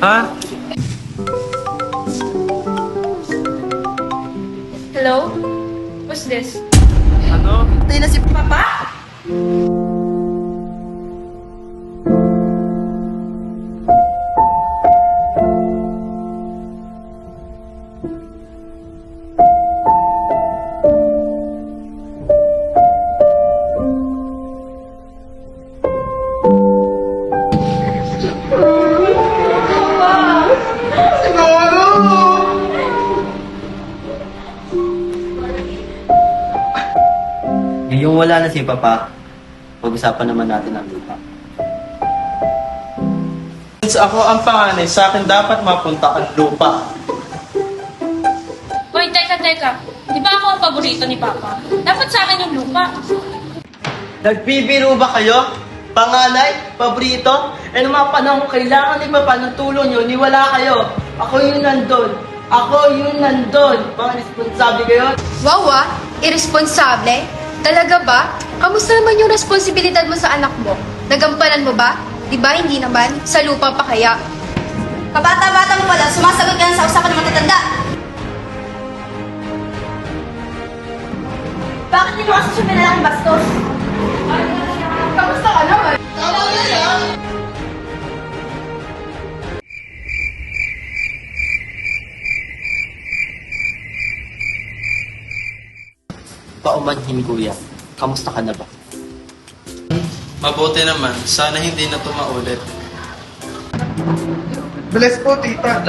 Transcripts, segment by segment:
Ha? Hello? What's this? Ano? Tayo na si Papa? Ngayong wala na si Papa, pag-usapan naman natin ang lupa. Since ako ang panganay, sa akin dapat mapunta ang lupa. Hoy, teka. Di ba ako ang paborito ni Papa? Dapat sa akin yung lupa. Nagbibiro ba kayo? Panganay? Paborito? Eh, nung mga panahon kailangan ni Papa ng tulong nyo, niwala kayo. Ako yung nandun. Mga responsable kayo. Wow, irresponsable? Talaga ba? Kamusta naman yung responsibilidad mo sa anak mo? Nagampanan mo ba? Di ba hindi naman? Sa lupa pa kaya? Kabata-bata mo pala, sumasagot ka na sa usapan ng matatanda. Bakit hindi mo kasi siya pinalaking bastos? Kamusta ka naman? Paumanhin, kuya. Kamusta ka na ba? Mabuti naman, sana hindi na tumaulit. Bless po, tita.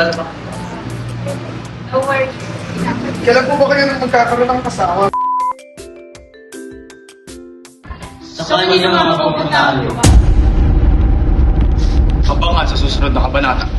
No worries. Kailan po ba kayo magkakaroon ng asawa? Sa kanila mga pupunta ang lupa. Abangan sa susunod na kabanata.